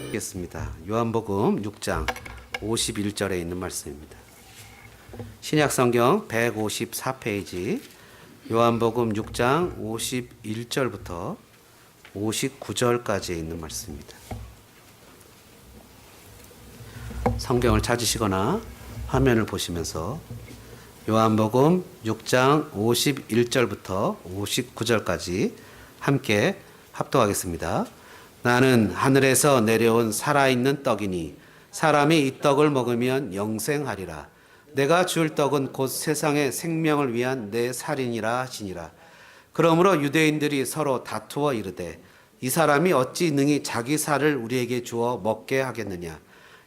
읽겠습니다. 요한복음 6장 51절에 있는 말씀입니다. 신약성경 154페이지 요한복음 6장 51절부터 59절까지에 있는 말씀입니다. 성경을 찾으시거나 화면을 보시면서 요한복음 6장 51절부터 59절까지 함께 합독하겠습니다. 나는 하늘에서 내려온 살아있는 떡이니 사람이 이 떡을 먹으면 영생하리라. 내가 줄 떡은 곧 세상의 생명을 위한 내 살이니라 하시니라. 그러므로 유대인들이 서로 다투어 이르되 이 사람이 어찌 능히 자기 살을 우리에게 주어 먹게 하겠느냐.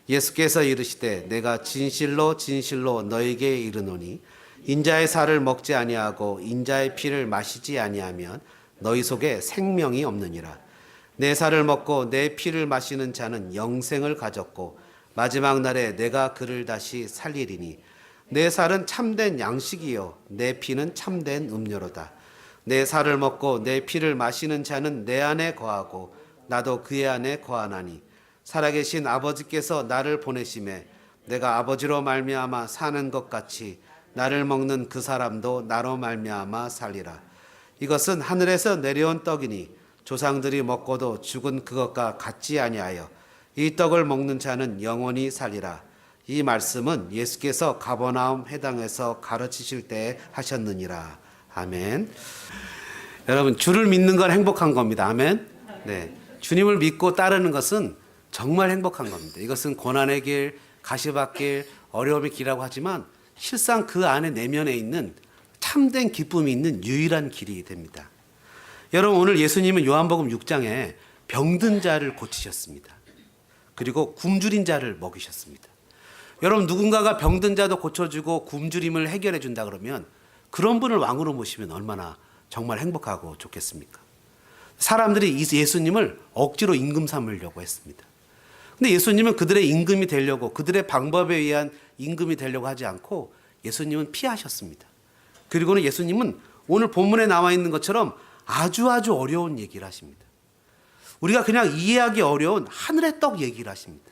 예수께서 이르시되 내가 진실로 진실로 너에게 이르노니 인자의 살을 먹지 아니하고 인자의 피를 마시지 아니하면 너희 속에 생명이 없느니라. 내 살을 먹고 내 피를 마시는 자는 영생을 가졌고 마지막 날에 내가 그를 다시 살리리니 내 살은 참된 양식이요 내 피는 참된 음료로다. 내 살을 먹고 내 피를 마시는 자는 내 안에 거하고 나도 그의 안에 거하나니 살아계신 아버지께서 나를 보내심에 내가 아버지로 말미암아 사는 것 같이 나를 먹는 그 사람도 나로 말미암아 살리라. 이것은 하늘에서 내려온 떡이니 조상들이 먹고도 죽은 그것과 같지 아니하여 이 떡을 먹는 자는 영원히 살리라. 이 말씀은 예수께서 가버나움 회당에서 가르치실 때 하셨느니라. 아멘. 여러분, 주를 믿는 건 행복한 겁니다. 아멘. 네, 주님을 믿고 따르는 것은 정말 행복한 겁니다. 이것은 고난의 길, 가시밭길, 어려움의 길이라고 하지만 실상 그 안에 내면에 있는 참된 기쁨이 있는 유일한 길이 됩니다. 여러분, 오늘 예수님은 요한복음 6장에 병든 자를 고치셨습니다. 그리고 굶주린 자를 먹이셨습니다. 여러분, 누군가가 병든 자도 고쳐주고 굶주림을 해결해 준다 그러면 그런 분을 왕으로 모시면 얼마나 정말 행복하고 좋겠습니까? 사람들이 예수님을 억지로 임금 삼으려고 했습니다. 근데 예수님은 그들의 임금이 되려고, 그들의 방법에 의한 임금이 되려고 하지 않고 예수님은 피하셨습니다. 그리고는 예수님은 오늘 본문에 나와 있는 것처럼 아주 어려운 얘기를 하십니다. 우리가 그냥 이해하기 어려운 하늘의 떡 얘기를 하십니다.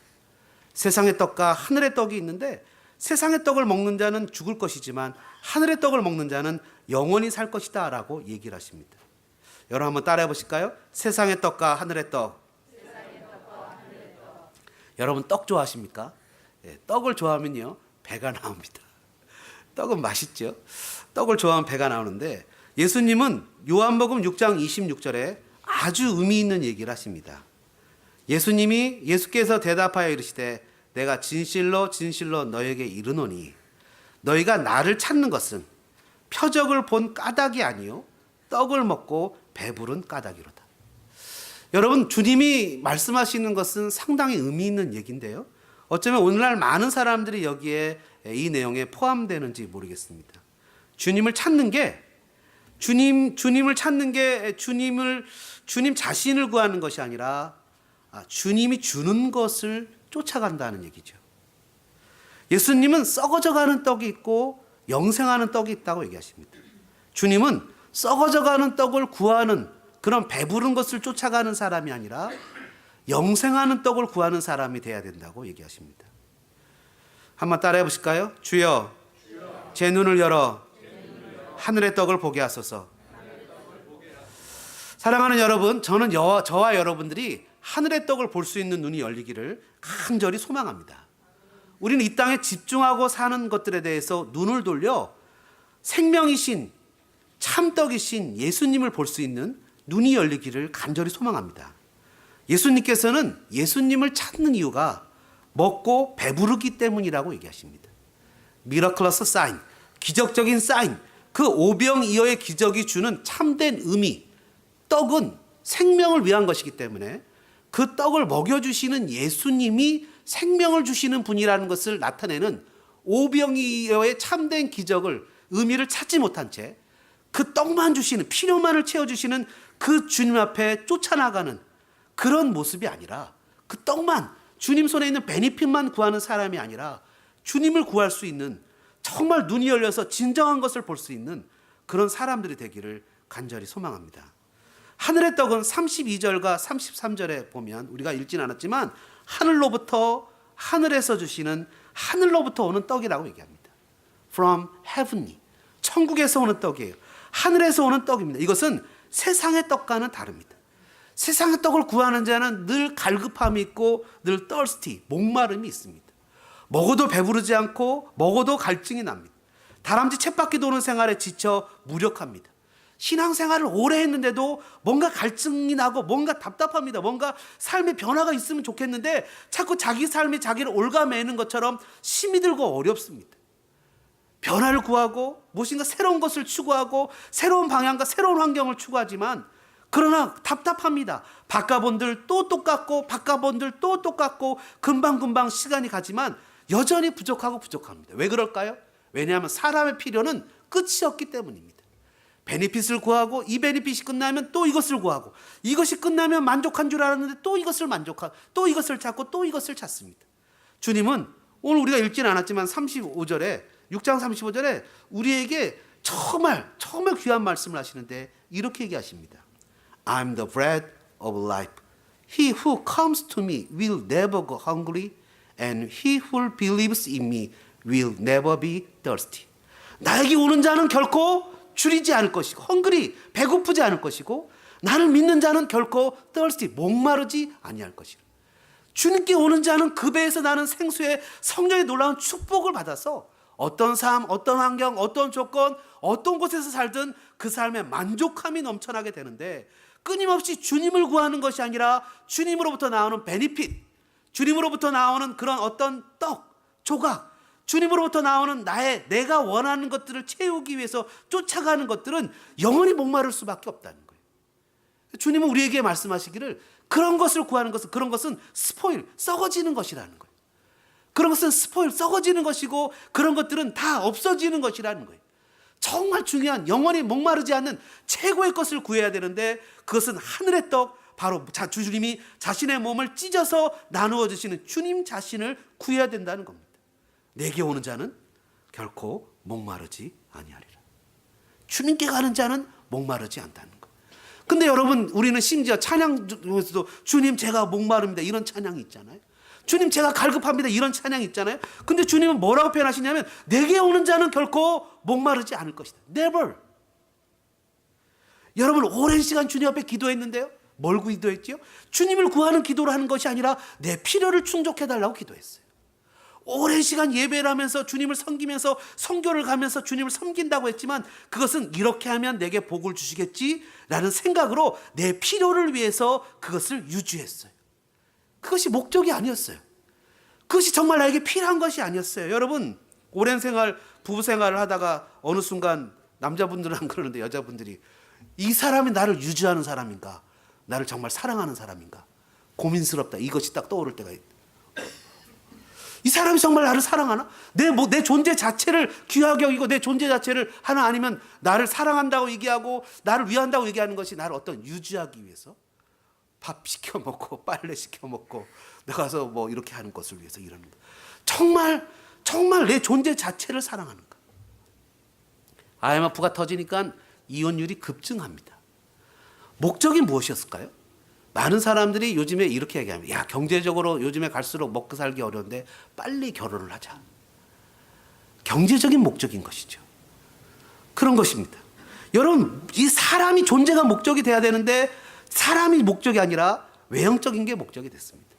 세상의 떡과 하늘의 떡이 있는데 세상의 떡을 먹는 자는 죽을 것이지만 하늘의 떡을 먹는 자는 영원히 살 것이다 라고 얘기를 하십니다. 여러분 한번 따라해 보실까요? 세상의 떡과 하늘의 떡. 여러분 떡 좋아하십니까? 예, 떡을 좋아하면요 배가 나옵니다. 떡은 맛있죠. 떡을 좋아하면 배가 나오는데 예수님은 요한복음 6장 26절에 아주 의미 있는 얘기를 하십니다. 예수께서 대답하여 이르시되 내가 진실로 진실로 너에게 이르노니 너희가 나를 찾는 것은 표적을 본 까닭이 아니요 떡을 먹고 배부른 까닭이로다. 여러분, 주님이 말씀하시는 것은 상당히 의미 있는 얘기인데요. 어쩌면 오늘날 많은 사람들이 여기에 이 내용에 포함되는지 모르겠습니다. 주님을 찾는 게 주님 자신을 구하는 것이 아니라 주님이 주는 것을 쫓아간다는 얘기죠. 예수님은 썩어져가는 떡이 있고 영생하는 떡이 있다고 얘기하십니다. 주님은 썩어져가는 떡을 구하는 그런 배부른 것을 쫓아가는 사람이 아니라 영생하는 떡을 구하는 사람이 돼야 된다고 얘기하십니다. 한번 따라해 보실까요? 주여, 제 눈을 열어 하늘의 떡을 보게 하소서. 사랑하는 여러분, 저는 저와 여러분들이 하늘의 떡을 볼 수 있는 눈이 열리기를 간절히 소망합니다. 우리는 이 땅에 집중하고 사는 것들에 대해서 눈을 돌려 생명이신 참떡이신 예수님을 볼 수 있는 눈이 열리기를 간절히 소망합니다. 예수님께서는 예수님을 찾는 이유가 먹고 배부르기 때문이라고 얘기하십니다. 미러클러스 사인, 기적적인 사인, 그 오병이어의 기적이 주는 참된 의미, 떡은 생명을 위한 것이기 때문에 그 떡을 먹여주시는 예수님이 생명을 주시는 분이라는 것을 나타내는 오병이어의 참된 기적을, 의미를 찾지 못한 채 그 떡만 주시는, 필요만을 채워주시는 그 주님 앞에 쫓아나가는 그런 모습이 아니라, 그 떡만, 주님 손에 있는 베니핏만 구하는 사람이 아니라 주님을 구할 수 있는, 정말 눈이 열려서 진정한 것을 볼 수 있는 그런 사람들이 되기를 간절히 소망합니다. 하늘의 떡은 32절과 33절에 보면 우리가 읽진 않았지만 하늘로부터 하늘에서 주시는 하늘로부터 오는 떡이라고 얘기합니다. From heavenly. 천국에서 오는 떡이에요. 하늘에서 오는 떡입니다. 이것은 세상의 떡과는 다릅니다. 세상의 떡을 구하는 자는 늘 갈급함이 있고 늘 thirsty, 목마름이 있습니다. 먹어도 배부르지 않고 먹어도 갈증이 납니다. 다람쥐 쳇바퀴 도는 생활에 지쳐 무력합니다. 신앙생활을 오래 했는데도 뭔가 갈증이 나고 뭔가 답답합니다. 뭔가 삶의 변화가 있으면 좋겠는데 자꾸 자기 삶이 자기를 올가매는 것처럼 힘이 들고 어렵습니다. 변화를 구하고 무엇인가 새로운 것을 추구하고 새로운 방향과 새로운 환경을 추구하지만 그러나 답답합니다. 바꿔본들 또 똑같고 바꿔본들 또 똑같고 금방금방 시간이 가지만 여전히 부족합니다. 왜 그럴까요? 왜냐하면 사람의 필요는 끝이 없기 때문입니다. 베네핏을 구하고 이 베네핏이 끝나면 또 이것을 구하고 이것이 끝나면 만족한 줄 알았는데 또 이것을 또 이것을 찾고 또 이것을 찾습니다. 주님은 오늘 우리가 읽지는 않았지만 35절에 6장 35절에 우리에게 정말 귀한 말씀을 하시는데 이렇게 얘기하십니다. I'm the bread of life. He who comes to me will never go hungry and he who believes in me will never be thirsty. 나에게 오는 자는 결코 줄이지 않을 것이고 헝그리 배고프지 않을 것이고 나를 믿는 자는 결코 thirsty 목마르지 아니할 것이라. 주님께 오는 자는 그 배에서 나는 생수의 성령의 놀라운 축복을 받아서 어떤 삶, 어떤 환경, 어떤 조건, 어떤 곳에서 살든 그 삶에 만족함이 넘쳐나게 되는데 끊임없이 주님을 구하는 것이 아니라 주님으로부터 나오는 베니핏, 주님으로부터 나오는 그런 어떤 떡, 조각, 주님으로부터 나오는 내가 원하는 것들을 채우기 위해서 쫓아가는 것들은 영원히 목마를 수밖에 없다는 거예요. 주님은 우리에게 말씀하시기를 그런 것을 구하는 것은 그런 것은 스포일, 썩어지는 것이라는 거예요. 그런 것은 스포일, 썩어지는 것이고 그런 것들은 다 없어지는 것이라는 거예요. 정말 중요한 영원히 목마르지 않는 최고의 것을 구해야 되는데 그것은 하늘의 떡, 바로 주님이 자신의 몸을 찢어서 나누어 주시는 주님 자신을 구해야 된다는 겁니다. 내게 오는 자는 결코 목마르지 아니하리라. 주님께 가는 자는 목마르지 않다는 것. 근데 여러분 우리는 심지어 찬양 중에서도 주님 제가 목마릅니다 이런 찬양이 있잖아요. 주님 제가 갈급합니다 이런 찬양이 있잖아요. 근데 주님은 뭐라고 표현하시냐면 내게 오는 자는 결코 목마르지 않을 것이다. Never. 여러분 오랜 시간 주님 앞에 기도했는데요. 뭘 기도했지요? 주님을 구하는 기도를 하는 것이 아니라 내 필요를 충족해달라고 기도했어요. 오랜 시간 예배를 하면서 주님을 섬기면서 선교를 가면서 주님을 섬긴다고 했지만 그것은 이렇게 하면 내게 복을 주시겠지라는 생각으로 내 필요를 위해서 그것을 유지했어요. 그것이 목적이 아니었어요. 그것이 정말 나에게 필요한 것이 아니었어요. 여러분 오랜 생활 부부 생활을 하다가 어느 순간 남자분들은 안 그러는데 여자분들이 이 사람이 나를 유지하는 사람인가 나를 정말 사랑하는 사람인가 고민스럽다 이것이 딱 떠오를 때가 있다. 이 사람이 정말 나를 사랑하나? 내 존재 자체를 귀하게 여기고 내 존재 자체를 하나 아니면 나를 사랑한다고 얘기하고 나를 위한다고 얘기하는 것이 나를 어떤 유지하기 위해서 밥 시켜 먹고 빨래 시켜 먹고 나가서 뭐 이렇게 하는 것을 위해서 이러는 거. 정말 내 존재 자체를 사랑하는가? IMF가 터지니까 이혼율이 급증합니다. 목적이 무엇이었을까요? 많은 사람들이 요즘에 이렇게 얘기합니다. 야, 경제적으로 요즘에 갈수록 먹고 살기 어려운데 빨리 결혼을 하자. 경제적인 목적인 것이죠. 그런 것입니다. 여러분, 이 사람이 존재가 목적이 돼야 되는데 사람이 목적이 아니라 외형적인 게 목적이 됐습니다.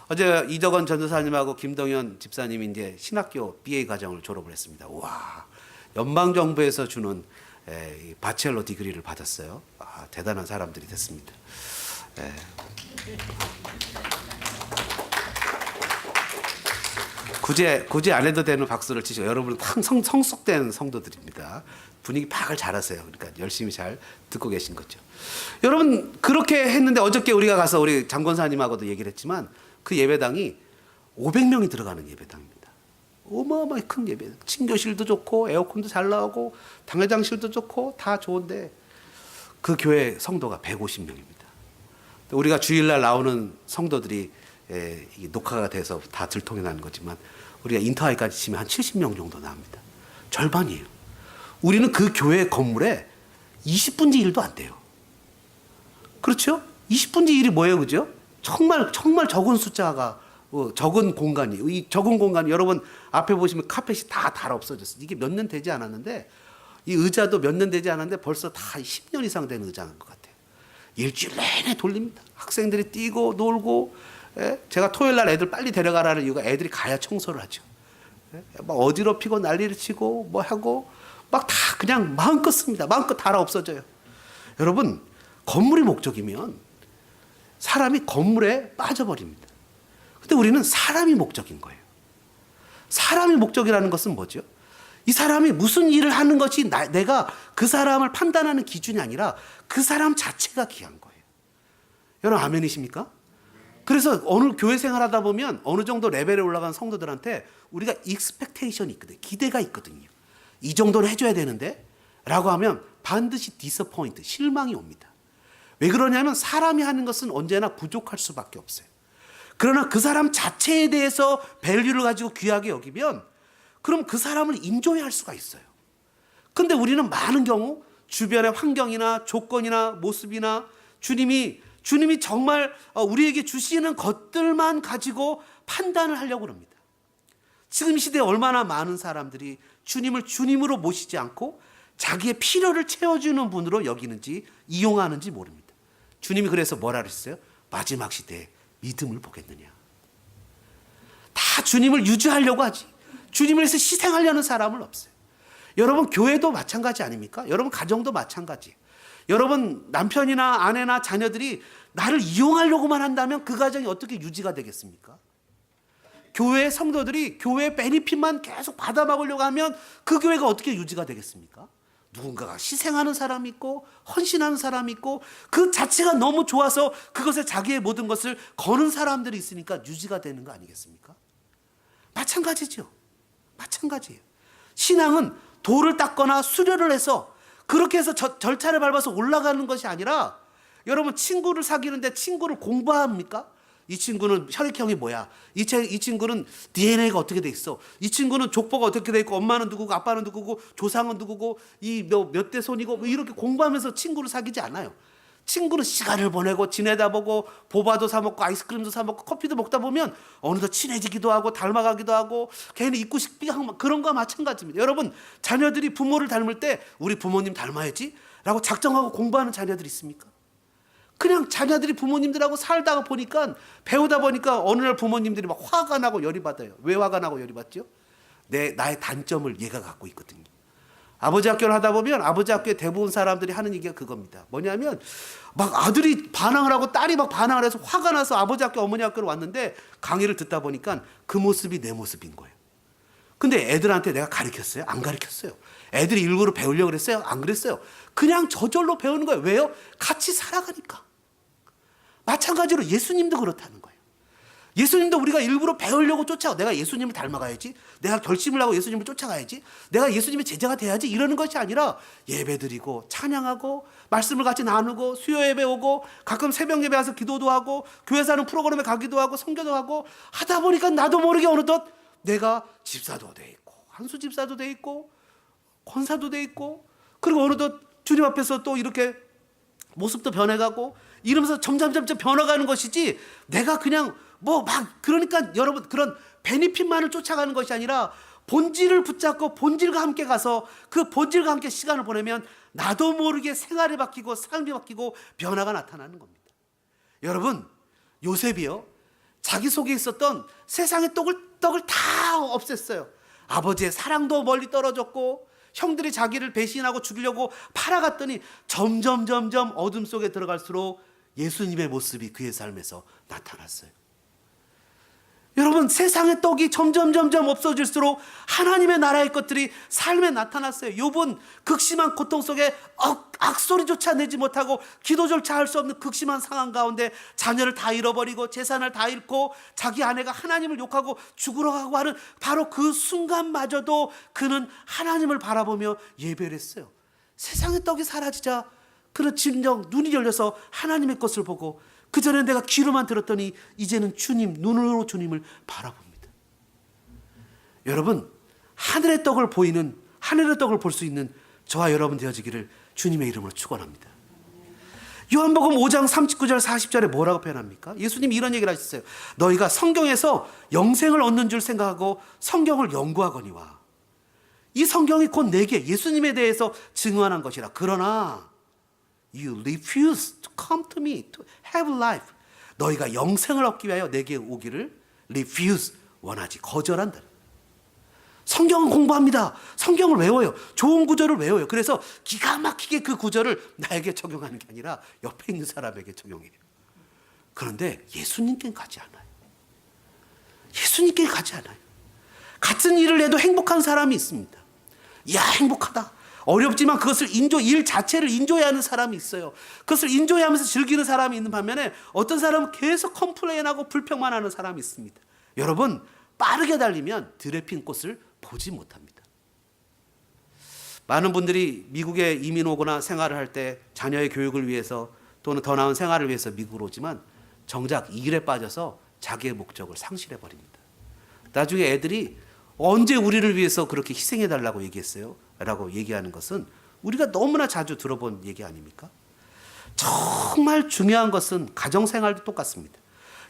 어제 이덕원 전도사님하고 김동현 집사님이 이제 신학교 BA 과정을 졸업을 했습니다. 와, 연방정부에서 주는 바첼러 디그리를 받았어요. 아, 대단한 사람들이 됐습니다. 굳이 안 해도 되는 박수를 치시고 여러분은 성숙된 성도들입니다. 분위기 파악을 잘하세요. 그러니까 열심히 잘 듣고 계신 거죠. 여러분 그렇게 했는데 어저께 우리가 가서 우리 장권사님하고도 얘기를 했지만 그 예배당이 500명이 들어가는 예배당입니다. 어마어마하게 큰 예배당. 친교실도 좋고 에어컨도 잘 나오고 당회장실도 좋고 다 좋은데 그 교회 성도가 150명입니다. 우리가 주일날 나오는 성도들이 녹화가 돼서 다 들통이 나는 거지만 우리가 인터하이까지 치면 한 70명 정도 나옵니다. 절반이에요. 우리는 그 교회 건물에 20분지 1도 안 돼요. 그렇죠? 20분의 1이 뭐예요, 그죠? 정말 적은 숫자가 적은 공간이, 이 적은 공간이 여러분 앞에 보시면 카펫이 다 없어졌어요. 이게 몇 년 되지 않았는데, 이 의자도 몇 년 되지 않았는데 벌써 다 10년 이상 된 의자인 것 같아요. 일주일 내내 돌립니다. 학생들이 뛰고 놀고, 예? 제가 토요일 날 애들 빨리 데려가라는 이유가 애들이 가야 청소를 하죠. 예? 막 어지럽히고 난리를 치고 뭐 하고 막 다 그냥 마음껏 씁니다. 마음껏 달아 없어져요. 여러분, 건물이 목적이면 사람이 건물에 빠져버립니다. 근데 우리는 사람이 목적인 거예요. 사람이 목적이라는 것은 뭐죠? 이 사람이 무슨 일을 하는 것이 내가 그 사람을 판단하는 기준이 아니라 그 사람 자체가 귀한 거예요. 여러분 아멘이십니까? 그래서 어느 교회 생활하다 보면 어느 정도 레벨에 올라간 성도들한테 우리가 익스펙테이션이 있거든요. 기대가 있거든요. 이 정도는 해줘야 되는데 라고 하면 반드시 디서포인트, 실망이 옵니다. 왜 그러냐면 사람이 하는 것은 언제나 부족할 수밖에 없어요. 그러나 그 사람 자체에 대해서 밸류를 가지고 귀하게 여기면 그럼 그 사람을 인조해할 수가 있어요. 근데 우리는 많은 경우 주변의 환경이나 조건이나 모습이나 주님이 정말 우리에게 주시는 것들만 가지고 판단을 하려고 합니다. 지금 이 시대에 얼마나 많은 사람들이 주님을 주님으로 모시지 않고 자기의 필요를 채워주는 분으로 여기는지 이용하는지 모릅니다. 주님이 그래서 뭐라 그랬어요? 마지막 시대에 믿음을 보겠느냐. 다 주님을 유지하려고 하지. 주님을 위해서 희생하려는 사람은 없어요. 여러분 교회도 마찬가지 아닙니까? 여러분 가정도 마찬가지. 여러분 남편이나 아내나 자녀들이 나를 이용하려고만 한다면 그 가정이 어떻게 유지가 되겠습니까? 교회 성도들이 교회 베니핏만 계속 받아먹으려고 하면 그 교회가 어떻게 유지가 되겠습니까? 누군가가 희생하는 사람이 있고 헌신하는 사람이 있고 그 자체가 너무 좋아서 그것에 자기의 모든 것을 거는 사람들이 있으니까 유지가 되는 거 아니겠습니까? 마찬가지죠. 마찬가지예요. 신앙은 돌을 닦거나 수료를 해서 그렇게 해서 절차를 밟아서 올라가는 것이 아니라 여러분 친구를 사귀는데 친구를 공부합니까? 이 친구는 혈액형이 뭐야? 이 친구는 DNA가 어떻게 돼 있어? 이 친구는 족보가 어떻게 돼 있고 엄마는 누구고 아빠는 누구고 조상은 누구고 이 몇 대 손이고 뭐 이렇게 공부하면서 친구를 사귀지 않아요. 친구는 시간을 보내고 지내다 보고 보바도 사 먹고 아이스크림도 사 먹고 커피도 먹다 보면 어느덧 친해지기도 하고 닮아가기도 하고 걔는 있고 싶기 하고 그런 거와 마찬가지입니다. 여러분 자녀들이 부모를 닮을 때 우리 부모님 닮아야지 라고 작정하고 공부하는 자녀들이 있습니까? 그냥 자녀들이 부모님들하고 살다가 보니까 배우다 보니까 어느 날 부모님들이 막 화가 나고 열이 받아요. 왜 화가 나고 열이 받죠? 나의 단점을 얘가 갖고 있거든요. 아버지 학교를 하다 보면 아버지 학교에 대부분 사람들이 하는 얘기가 그겁니다. 뭐냐면 막 아들이 반항을 하고 딸이 막 반항을 해서 화가 나서 아버지 학교 어머니 학교로 왔는데 강의를 듣다 보니까 그 모습이 내 모습인 거예요. 근데 애들한테 내가 가르쳤어요? 안 가르쳤어요. 애들이 일부러 배우려고 그랬어요? 안 그랬어요. 그냥 저절로 배우는 거예요. 왜요? 같이 살아가니까. 마찬가지로 예수님도 그렇다는 거예요. 예수님도 우리가 일부러 배우려고 쫓아가. 내가 예수님을 닮아가야지. 내가 결심을 하고 예수님을 쫓아가야지. 내가 예수님의 제자가 돼야지. 이러는 것이 아니라 예배드리고 찬양하고 말씀을 같이 나누고 수요 예배 오고 가끔 새벽 예배 와서 기도도 하고 교회에서 하는 프로그램에 가기도 하고 선교도 하고 하다 보니까 나도 모르게 어느덧 내가 집사도 돼 있고 한수 집사도 돼 있고 권사도 돼 있고 그리고 어느덧 주님 앞에서 또 이렇게 모습도 변해가고 이러면서 점점 변화가는 것이지 내가 그냥 뭐 막 그러니까 여러분 그런 베니핏만을 쫓아가는 것이 아니라 본질을 붙잡고 본질과 함께 가서 그 본질과 함께 시간을 보내면 나도 모르게 생활이 바뀌고 삶이 바뀌고 변화가 나타나는 겁니다. 여러분 요셉이요 자기 속에 있었던 세상의 떡을 다 없앴어요. 아버지의 사랑도 멀리 떨어졌고 형들이 자기를 배신하고 죽이려고 팔아갔더니 점점 어둠 속에 들어갈수록 예수님의 모습이 그의 삶에서 나타났어요. 여러분 세상의 떡이 점점 없어질수록 하나님의 나라의 것들이 삶에 나타났어요. 욥은 극심한 고통 속에 악소리조차 내지 못하고 기도조차 할 수 없는 극심한 상황 가운데 자녀를 다 잃어버리고 재산을 다 잃고 자기 아내가 하나님을 욕하고 죽으러 가고 하는 바로 그 순간마저도 그는 하나님을 바라보며 예배를 했어요. 세상의 떡이 사라지자 그는 진정 눈이 열려서 하나님의 것을 보고 그전에 내가 귀로만 들었더니 이제는 주님 눈으로 주님을 바라봅니다. 여러분 하늘의 떡을 볼 수 있는 저와 여러분 되어지기를 주님의 이름으로 축원합니다. 요한복음 5장 39절 40절에 뭐라고 표현합니까? 예수님이 이런 얘기를 하셨어요. 너희가 성경에서 영생을 얻는 줄 생각하고 성경을 연구하거니와. 이 성경이 곧 내게 예수님에 대해서 증언한 것이라. 그러나 you refuse to come to me to have life. 너희가 영생을 얻기 위하여 내게 오기를 refuse, 원하지, 거절한다. 성경은 공부합니다. 성경을 외워요. 좋은 구절을 외워요. 그래서 기가 막히게 그 구절을 나에게 적용하는 게 아니라 옆에 있는 사람에게 적용해요. 그런데 예수님께는 가지 않아요. 예수님께 가지 않아요. 같은 일을 해도 행복한 사람이 있습니다. 이야, 행복하다. 어렵지만 그것을 일 자체를 인조해하는 사람이 있어요. 그것을 인조해하면서 즐기는 사람이 있는 반면에 어떤 사람은 계속 컴플레인하고 불평만 하는 사람이 있습니다. 여러분, 빠르게 달리면 들에 핀 꽃을 보지 못합니다. 많은 분들이 미국에 이민 오거나 생활을 할 때 자녀의 교육을 위해서 또는 더 나은 생활을 위해서 미국으로 오지만 정작 일에 빠져서 자기의 목적을 상실해 버립니다. 나중에 애들이 언제 우리를 위해서 그렇게 희생해 달라고 얘기했어요? 라고 얘기하는 것은 우리가 너무나 자주 들어본 얘기 아닙니까? 정말 중요한 것은 가정생활도 똑같습니다.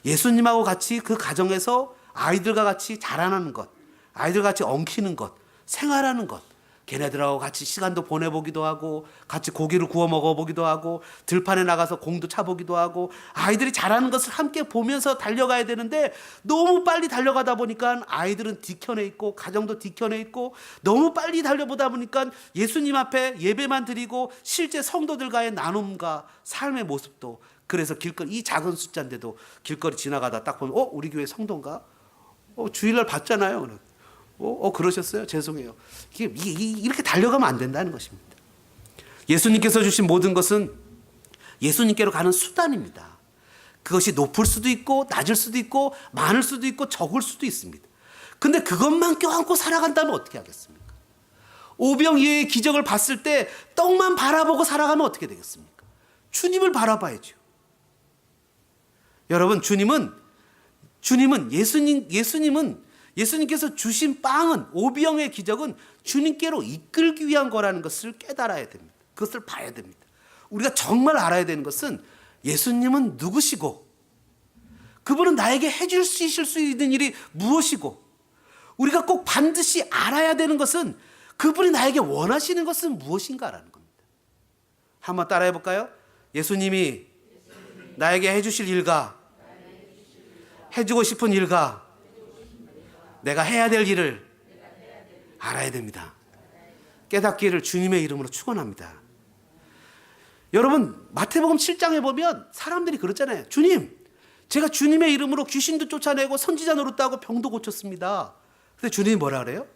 예수님하고 같이 그 가정에서 아이들과 같이 자라나는 것, 아이들과 같이 엉키는 것, 생활하는 것, 걔네들하고 같이 시간도 보내보기도 하고 같이 고기를 구워 먹어보기도 하고 들판에 나가서 공도 차보기도 하고 아이들이 자라는 것을 함께 보면서 달려가야 되는데 너무 빨리 달려가다 보니까 아이들은 뒤켜내 있고 가정도 뒤켜내 있고 너무 빨리 달려보다 보니까 예수님 앞에 예배만 드리고 실제 성도들과의 나눔과 삶의 모습도 그래서 길거리 이 작은 숫자인데도 길거리 지나가다 딱 보면 우리 교회 성도인가? 주일날 봤잖아요. 그러셨어요? 죄송해요. 이렇게 달려가면 안 된다는 것입니다. 예수님께서 주신 모든 것은 예수님께로 가는 수단입니다. 그것이 높을 수도 있고 낮을 수도 있고 많을 수도 있고 적을 수도 있습니다. 근데 그것만 껴안고 살아간다면 어떻게 하겠습니까? 오병이어의 기적을 봤을 때 떡만 바라보고 살아가면 어떻게 되겠습니까? 주님을 바라봐야죠. 여러분, 예수님께서 주신 빵은 오병의 기적은 주님께로 이끌기 위한 거라는 것을 깨달아야 됩니다. 그것을 봐야 됩니다. 우리가 정말 알아야 되는 것은 예수님은 누구시고 그분은 나에게 해줄 수 있을 수 있는 일이 무엇이고 우리가 꼭 반드시 알아야 되는 것은 그분이 나에게 원하시는 것은 무엇인가라는 겁니다. 한번 따라해 볼까요? 예수님이 나에게 해주실 일과 해주고 싶은 일과 내가 해야 될 일을 알아야 됩니다. 깨닫기를 주님의 이름으로 축원합니다. 여러분, 마태복음 7장에 보면 사람들이 그렇잖아요. 주님, 제가 주님의 이름으로 귀신도 쫓아내고 선지자 노릇도 하고 병도 고쳤습니다. 근데 주님이 뭐라 그래요?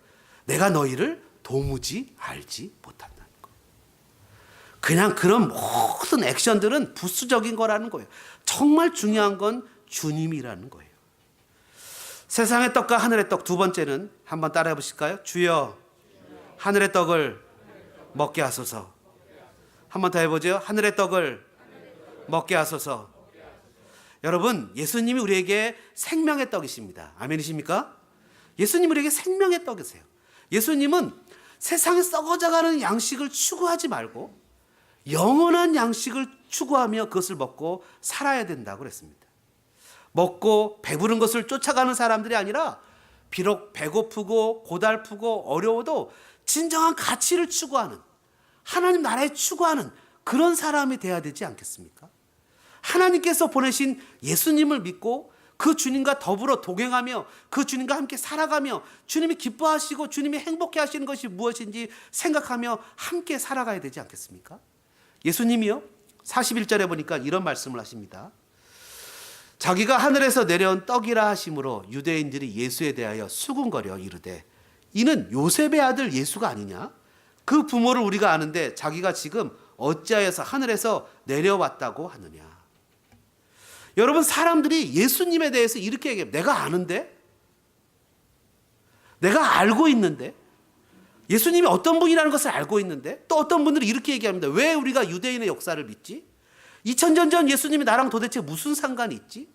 내가 너희를 도무지 알지 못한다는 거. 그냥 그런 모든 액션들은 부수적인 거라는 거예요. 정말 중요한 건 주님이라는 거예요. 세상의 떡과 하늘의 떡 두 번째는 한번 따라해 보실까요? 주여 하늘의 떡을 먹게 하소서. 한번 더 해보죠. 하늘의 떡을 먹게 하소서. 여러분, 예수님이 우리에게 생명의 떡이십니다. 아멘이십니까? 예수님이 우리에게 생명의 떡이세요. 예수님은 세상에 썩어져가는 양식을 추구하지 말고 영원한 양식을 추구하며 그것을 먹고 살아야 된다고 그랬습니다. 먹고 배부른 것을 쫓아가는 사람들이 아니라 비록 배고프고 고달프고 어려워도 진정한 가치를 추구하는 하나님 나라에 추구하는 그런 사람이 돼야 되지 않겠습니까? 하나님께서 보내신 예수님을 믿고 그 주님과 더불어 동행하며 그 주님과 함께 살아가며 주님이 기뻐하시고 주님이 행복해 하시는 것이 무엇인지 생각하며 함께 살아가야 되지 않겠습니까? 예수님이요 41절에 보니까 이런 말씀을 하십니다. 자기가 하늘에서 내려온 떡이라 하심으로 유대인들이 예수에 대하여 수군거려 이르되 이는 요셉의 아들 예수가 아니냐? 그 부모를 우리가 아는데 자기가 지금 어찌하여서 하늘에서 내려왔다고 하느냐? 여러분, 사람들이 예수님에 대해서 이렇게 얘기해요. 내가 아는데? 내가 알고 있는데? 예수님이 어떤 분이라는 것을 알고 있는데? 또 어떤 분들이 이렇게 얘기합니다. 왜 우리가 유대인의 역사를 믿지? 2000년 전 예수님이 나랑 도대체 무슨 상관이 있지?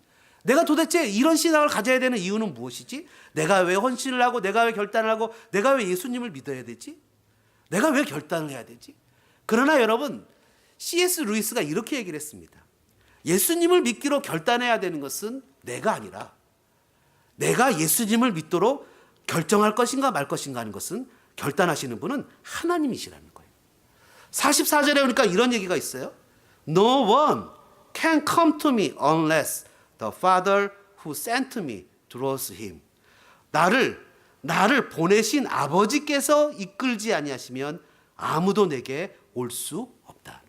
내가 도대체 이런 신앙을 가져야 되는 이유는 무엇이지? 내가 왜 헌신을 하고 내가 왜 결단을 하고 내가 왜 예수님을 믿어야 되지? 내가 왜 결단을 해야 되지? 그러나 여러분, C.S. 루이스가 이렇게 얘기를 했습니다. 예수님을 믿기로 결단해야 되는 것은 내가 아니라 내가 예수님을 믿도록 결정할 것인가 말 것인가 하는 것은 결단하시는 분은 하나님이시라는 거예요. 44절에 보니까 이런 얘기가 있어요. No one can come to me unless the Father who sent me draws him. 나를 보내신 아버지께서 이끌지 아니하시면 아무도 내게 올 수 없다.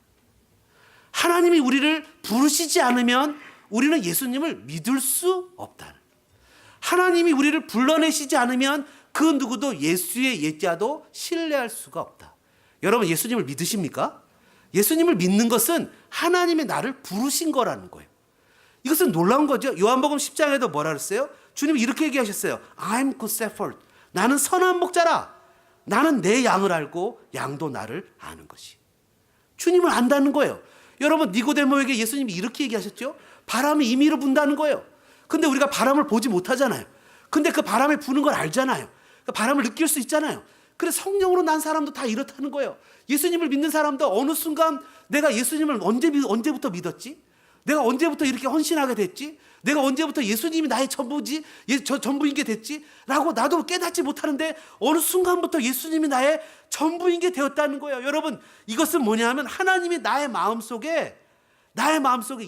하나님이 우리를 부르시지 않으면 우리는 예수님을 믿을 수 없다. 하나님이 우리를 불러내시지 않으면 그 누구도 예수의 예자도 신뢰할 수가 없다. 여러분 예수님을 믿으십니까? 예수님을 믿는 것은 하나님이 나를 부르신 거라는 거예요. 이것은 놀라운 거죠. 요한복음 10장에도 뭐라 그랬어요? 주님이 이렇게 얘기하셨어요. I'm good shepherd. 나는 선한 목자라. 나는 내 양을 알고 양도 나를 아는 것이. 주님을 안다는 거예요. 여러분 니고데모에게 예수님이 이렇게 얘기하셨죠. 바람이 임의로 분다는 거예요. 근데 우리가 바람을 보지 못하잖아요. 근데 그 바람이 부는 걸 알잖아요. 그 바람을 느낄 수 있잖아요. 그래서 성령으로 난 사람도 다 이렇다는 거예요. 예수님을 믿는 사람도 어느 순간 내가 예수님을 언제부터 믿었지? 내가 언제부터 이렇게 헌신하게 됐지? 내가 언제부터 예수님이 나의 전부지? 전부인 게 됐지? 라고 나도 깨닫지 못하는데 어느 순간부터 예수님이 나의 전부인 게 되었다는 거예요. 여러분 이것은 뭐냐 하면 하나님이 나의 마음속에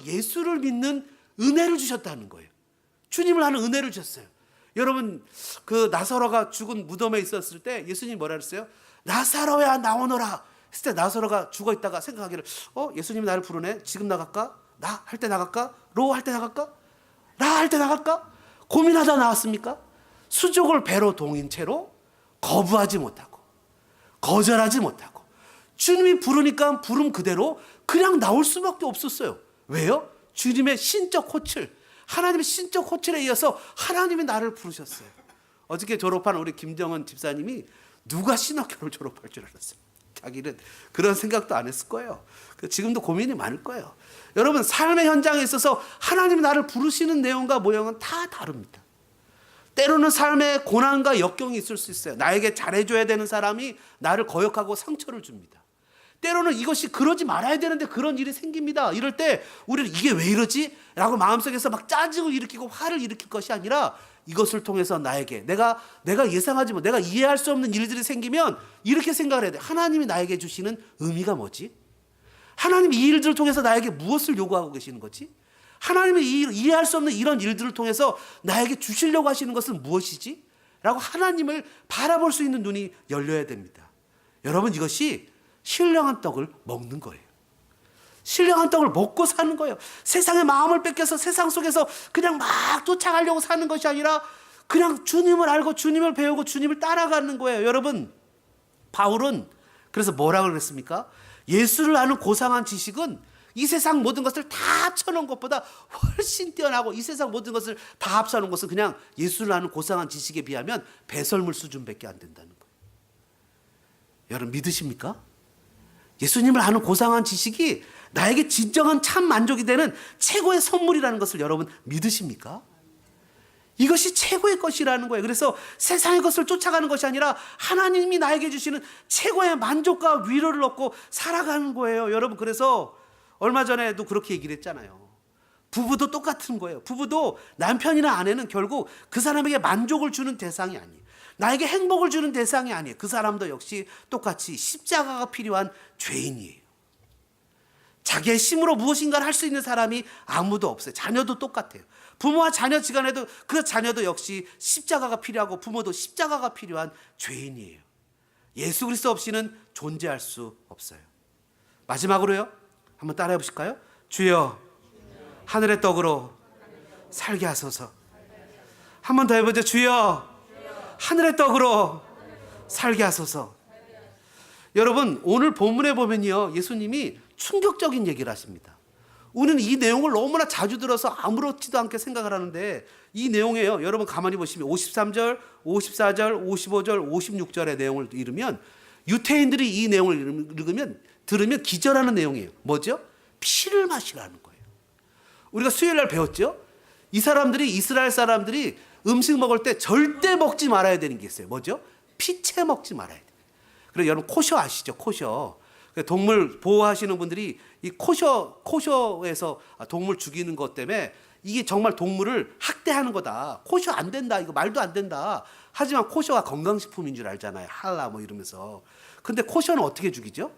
예수를 믿는 은혜를 주셨다는 거예요. 주님을 아는 은혜를 주셨어요. 여러분 그 나사로가 죽은 무덤에 있었을 때 예수님이 뭐라 그랬어요? 나사로야 나오너라 했을 때 나사로가 죽어 있다가 생각하기를 예수님이 나를 부르네. 지금 나갈까? 나 할 때 나갈까? 로 할 때 나갈까? 라 할 때 나갈까? 고민하다 나왔습니까? 수족을 배로 동인 채로 거부하지 못하고 거절하지 못하고 주님이 부르니까 부름 그대로 그냥 나올 수밖에 없었어요. 왜요? 주님의 신적 호출, 하나님의 신적 호출에 이어서 하나님이 나를 부르셨어요. 어저께 졸업한 우리 김정은 집사님이 누가 신학교를 졸업할 줄 알았어요. 자기는 그런 생각도 안 했을 거예요. 지금도 고민이 많을 거예요. 여러분 삶의 현장에 있어서 하나님이 나를 부르시는 내용과 모형은 다 다릅니다. 때로는 삶에 고난과 역경이 있을 수 있어요. 나에게 잘해줘야 되는 사람이 나를 거역하고 상처를 줍니다. 때로는 이것이 그러지 말아야 되는데 그런 일이 생깁니다. 이럴 때 우리는 이게 왜 이러지? 라고 마음속에서 막 짜증을 일으키고 화를 일으킬 것이 아니라 이것을 통해서 나에게 내가 예상하지 못, 내가 이해할 수 없는 일들이 생기면 이렇게 생각을 해야 돼. 하나님이 나에게 주시는 의미가 뭐지? 하나님이 이 일들을 통해서 나에게 무엇을 요구하고 계시는 거지? 하나님이 이해할 수 없는 이런 일들을 통해서 나에게 주시려고 하시는 것은 무엇이지? 라고 하나님을 바라볼 수 있는 눈이 열려야 됩니다. 여러분 이것이 신령한 떡을 먹는 거예요. 신령한 떡을 먹고 사는 거예요. 세상의 마음을 뺏겨서 세상 속에서 그냥 막 쫓아가려고 사는 것이 아니라 그냥 주님을 알고 주님을 배우고 주님을 따라가는 거예요. 여러분 바울은 그래서 뭐라고 그랬습니까? 예수를 아는 고상한 지식은 이 세상 모든 것을 다 합쳐놓은 것보다 훨씬 뛰어나고 이 세상 모든 것을 다 합쳐놓은 것은 그냥 예수를 아는 고상한 지식에 비하면 배설물 수준밖에 안 된다는 거예요. 여러분 믿으십니까? 예수님을 아는 고상한 지식이 나에게 진정한 참 만족이 되는 최고의 선물이라는 것을 여러분 믿으십니까? 이것이 최고의 것이라는 거예요. 그래서 세상의 것을 쫓아가는 것이 아니라 하나님이 나에게 주시는 최고의 만족과 위로를 얻고 살아가는 거예요. 여러분 그래서 얼마 전에도 그렇게 얘기를 했잖아요. 부부도 똑같은 거예요. 부부도 남편이나 아내는 결국 그 사람에게 만족을 주는 대상이 아니에요. 나에게 행복을 주는 대상이 아니에요. 그 사람도 역시 똑같이 십자가가 필요한 죄인이에요. 자기의 힘으로 무엇인가를 할 수 있는 사람이 아무도 없어요. 자녀도 똑같아요. 부모와 자녀 지간에도 그 자녀도 역시 십자가가 필요하고 부모도 십자가가 필요한 죄인이에요. 예수 그리스도 없이는 존재할 수 없어요. 마지막으로요. 한번 따라해 보실까요? 주여 하늘의 떡으로 살게 하소서. 한 번 더 해보죠. 주여 하늘의 떡으로 살게 하소서. 여러분 오늘 본문에 보면요 예수님이 충격적인 얘기를 하십니다. 우리는 이 내용을 너무나 자주 들어서 아무렇지도 않게 생각을 하는데 이 내용에요. 여러분 가만히 보시면 53절, 54절, 55절, 56절의 내용을 읽으면 유태인들이 이 내용을 들으면 기절하는 내용이에요. 뭐죠? 피를 마시라는 거예요. 우리가 수요일 날 배웠죠? 이스라엘 사람들이 음식 먹을 때 절대 먹지 말아야 되는 게 있어요. 뭐죠? 피채 먹지 말아야 돼요. 그래서 여러분 코셔 아시죠? 코셔. 동물 보호하시는 분들이 이 코셔에서 동물 죽이는 것 때문에 이게 정말 동물을 학대하는 거다. 코셔 안 된다. 이거 말도 안 된다. 하지만 코셔가 건강식품인 줄 알잖아요. 할라 뭐 이러면서. 근데 코셔는 어떻게 죽이죠?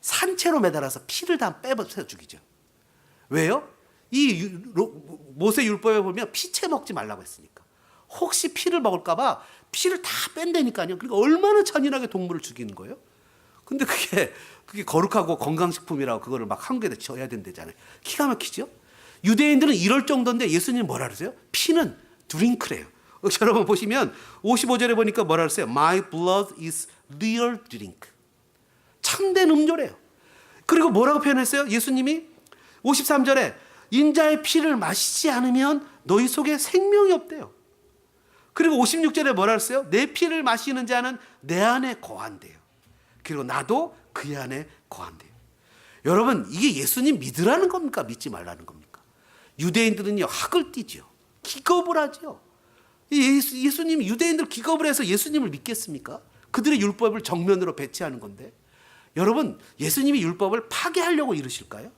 산채로 매달아서 피를 다 빼서 죽이죠. 왜요? 이 모세 율법에 보면 피채 먹지 말라고 했으니까. 혹시 피를 먹을까봐 피를 다 뺀다니까요. 그러니까 얼마나 잔인하게 동물을 죽이는 거예요? 근데 그게 거룩하고 건강식품이라고 그거를 막 한국에다 지어야 된다잖아요. 기가 막히죠? 유대인들은 이럴 정도인데 예수님 뭐라 그러세요? 피는 드링크래요. 여러분 보시면 55절에 보니까 뭐라 그랬어요? My blood is real drink. 참된 음료래요. 그리고 뭐라고 표현했어요? 예수님이 53절에 인자의 피를 마시지 않으면 너희 속에 생명이 없대요. 그리고 56절에 뭐라 그랬어요? 내 피를 마시는 자는 내 안에 거한대요. 그리고 나도 그의 안에 거한대요. 여러분 이게 예수님 믿으라는 겁니까? 믿지 말라는 겁니까? 유대인들은요 학을 띠죠. 기겁을 하죠. 예수님이 유대인들 기겁을 해서 예수님을 믿겠습니까? 그들의 율법을 정면으로 배치하는 건데 여러분 예수님이 율법을 파괴하려고 이러실까요?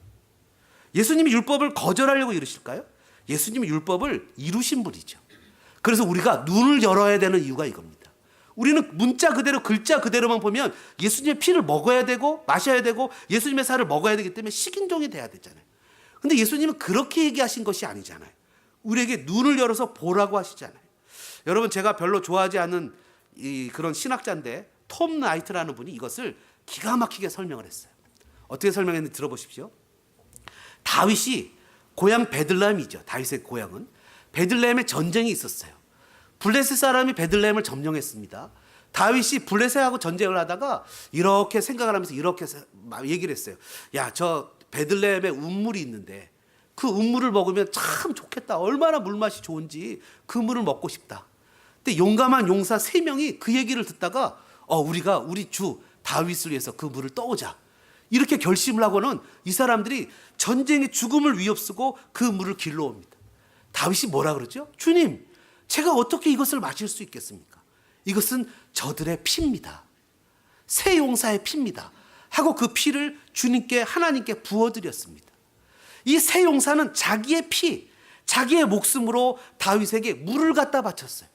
예수님이 율법을 거절하려고 이러실까요? 예수님이 율법을 이루신 분이죠. 그래서 우리가 눈을 열어야 되는 이유가 이겁니다. 우리는 문자 그대로 글자 그대로만 보면 예수님의 피를 먹어야 되고 마셔야 되고 예수님의 살을 먹어야 되기 때문에 식인종이 돼야 되잖아요. 근데 예수님은 그렇게 얘기하신 것이 아니잖아요. 우리에게 눈을 열어서 보라고 하시잖아요. 여러분 제가 별로 좋아하지 않는 그런 신학자인데 톰 나이트라는 분이 이것을 기가 막히게 설명을 했어요. 어떻게 설명했는지 들어보십시오. 다윗이 고향 베들레헴이죠. 다윗의 고향은 베들레헴에 전쟁이 있었어요. 블레셋 사람이 베들레헴을 점령했습니다. 다윗이 블레셋하고 전쟁을 하다가 이렇게 생각을 하면서 이렇게 얘기를 했어요. 야, 저 베들레헴에 운물이 있는데 그 운물을 먹으면 참 좋겠다. 얼마나 물맛이 좋은지 그 물을 먹고 싶다. 근데 용감한 용사 3명이 그 얘기를 듣다가 우리가 우리 주 다윗을 위해서 그 물을 떠오자. 이렇게 결심을 하고는 이 사람들이 전쟁의 죽음을 위협쓰고 그 물을 길러옵니다. 다윗이 뭐라 그러죠? 주님, 제가 어떻게 이것을 마실 수 있겠습니까? 이것은 저들의 피입니다. 새 용사의 피입니다. 하고 그 피를 주님께 하나님께 부어드렸습니다. 이 새 용사는 자기의 피, 자기의 목숨으로 다윗에게 물을 갖다 바쳤어요.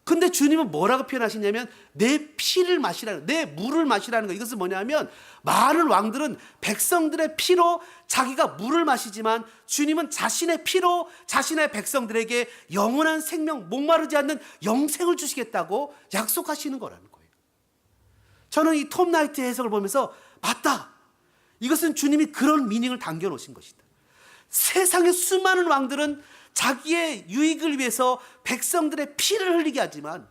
근데 주님은 뭐라고 표현하시냐면 내 피를 마시라는, 내 물을 마시라는 거. 이것은 뭐냐면 많은 왕들은 백성들의 피로 자기가 물을 마시지만 주님은 자신의 피로 자신의 백성들에게 영원한 생명, 목마르지 않는 영생을 주시겠다고 약속하시는 거라는 거예요. 저는 이 톰 나이트 해석을 보면서 맞다. 이것은 주님이 그런 미닝을 담겨 놓으신 것이다. 세상의 수많은 왕들은 자기의 유익을 위해서 백성들의 피를 흘리게 하지만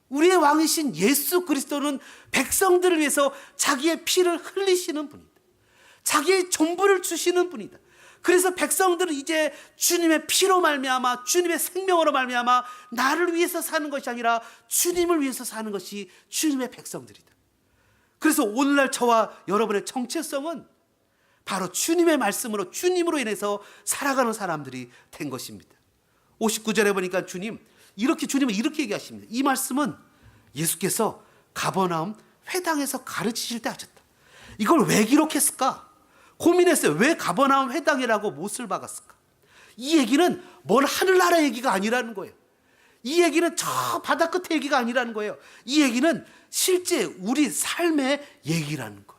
우리의 왕이신 예수 그리스도는 백성들을 위해서 자기의 피를 흘리시는 분이다. 자기의 전부를 주시는 분이다. 그래서 백성들은 이제 주님의 피로 말미암아 주님의 생명으로 말미암아 나를 위해서 사는 것이 아니라 주님을 위해서 사는 것이 주님의 백성들이다. 그래서 오늘날 저와 여러분의 정체성은 바로 주님의 말씀으로 주님으로 인해서 살아가는 사람들이 된 것입니다. 59절에 보니까 주님은 이렇게 얘기하십니다. 이 말씀은 예수께서 가버나움 회당에서 가르치실 때 하셨다. 이걸 왜 기록했을까? 고민했어요. 왜 가버나움 회당이라고 못을 박았을까? 이 얘기는 먼 하늘나라 얘기가 아니라는 거예요. 이 얘기는 저 바다 끝의 얘기가 아니라는 거예요. 이 얘기는 실제 우리 삶의 얘기라는 거예요.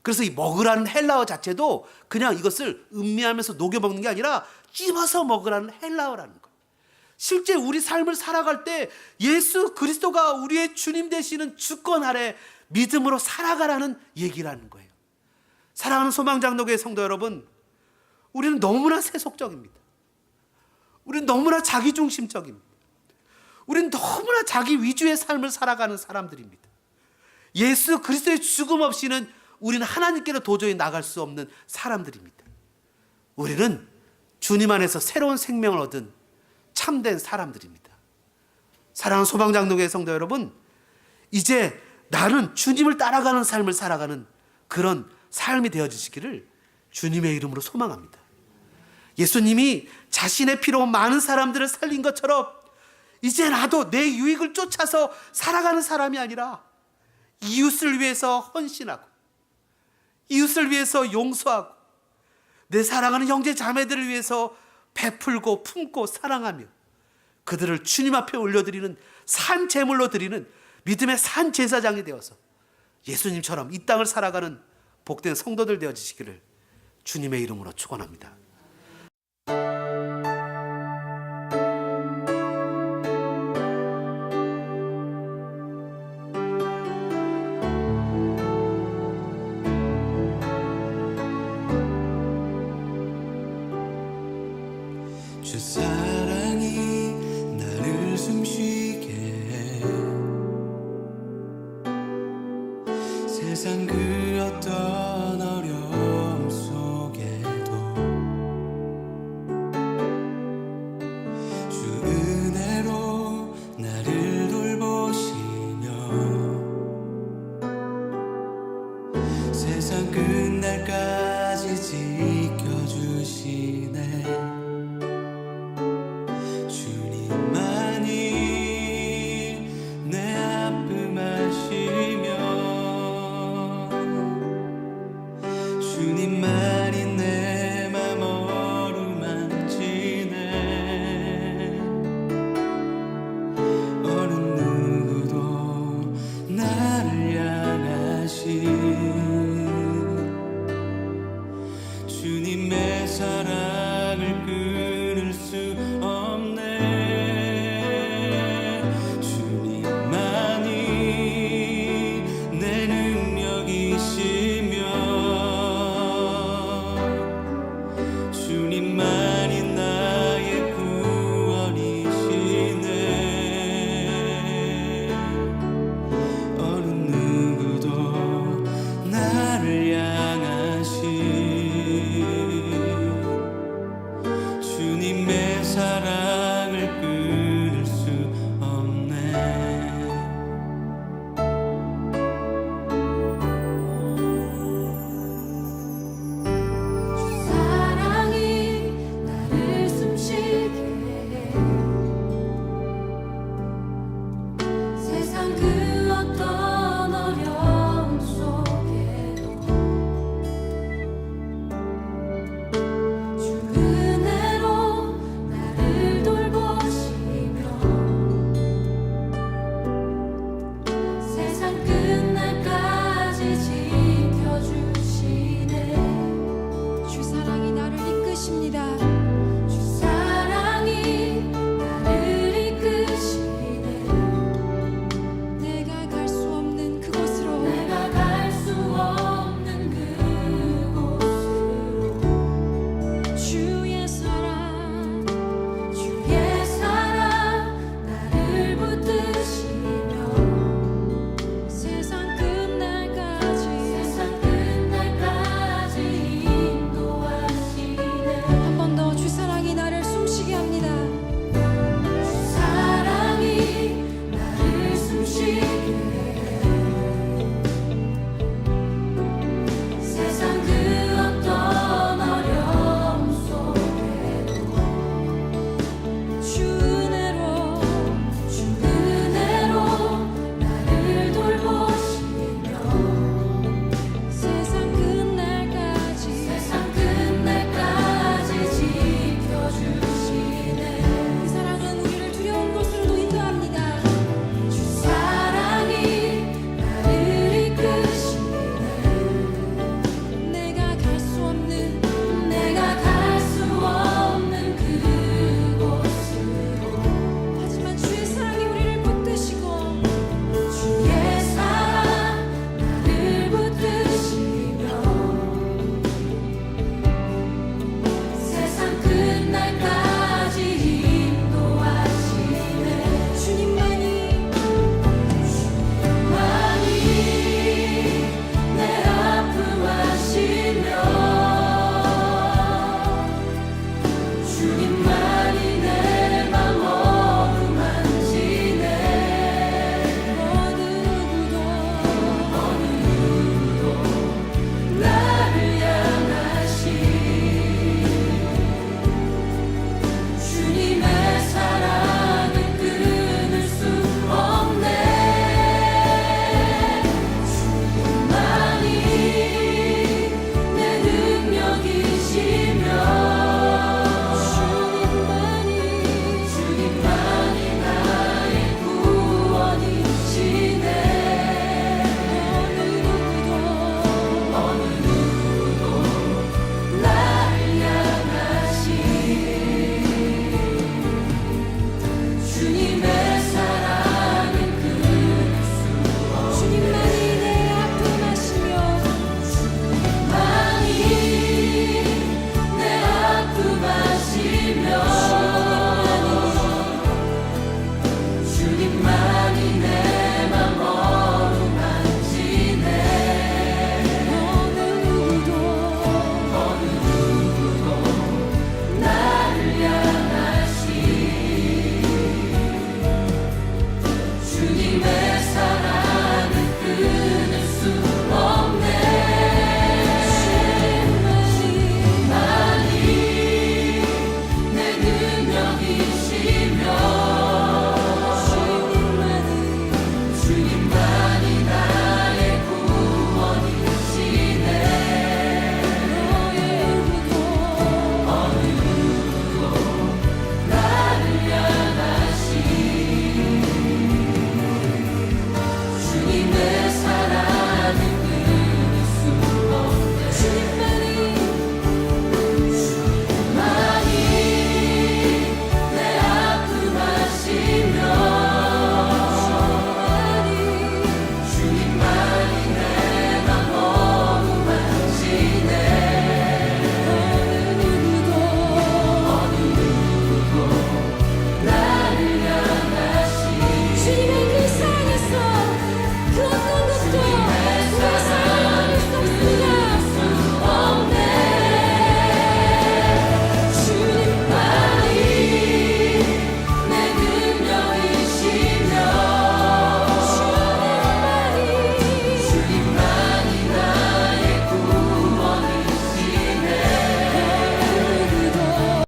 그래서 이 먹으라는 헬라어 자체도 그냥 이것을 음미하면서 녹여 먹는 게 아니라 찝어서 먹으라는 헬라어라는 거예요. 실제 우리 삶을 살아갈 때 예수 그리스도가 우리의 주님 되시는 주권 아래 믿음으로 살아가라는 얘기라는 거예요. 사랑하는 소망장로교회 성도 여러분, 우리는 너무나 세속적입니다. 우리는 너무나 자기중심적입니다. 우리는 너무나 자기 위주의 삶을 살아가는 사람들입니다. 예수 그리스도의 죽음 없이는 우리는 하나님께로 도저히 나갈 수 없는 사람들입니다. 우리는 주님 안에서 새로운 생명을 얻은 참된 사람들입니다. 사랑하는 소방장로교회 성도 여러분, 이제 나는 주님을 따라가는 삶을 살아가는 그런 삶이 되어주시기를 주님의 이름으로 소망합니다. 예수님이 자신의 피로 많은 사람들을 살린 것처럼 이제 나도 내 유익을 쫓아서 살아가는 사람이 아니라 이웃을 위해서 헌신하고 이웃을 위해서 용서하고 내 사랑하는 형제 자매들을 위해서 베풀고 품고 사랑하며 그들을 주님 앞에 올려드리는 산 제물로 드리는 믿음의 산 제사장이 되어서 예수님처럼 이 땅을 살아가는 복된 성도들 되어지시기를 주님의 이름으로 축원합니다.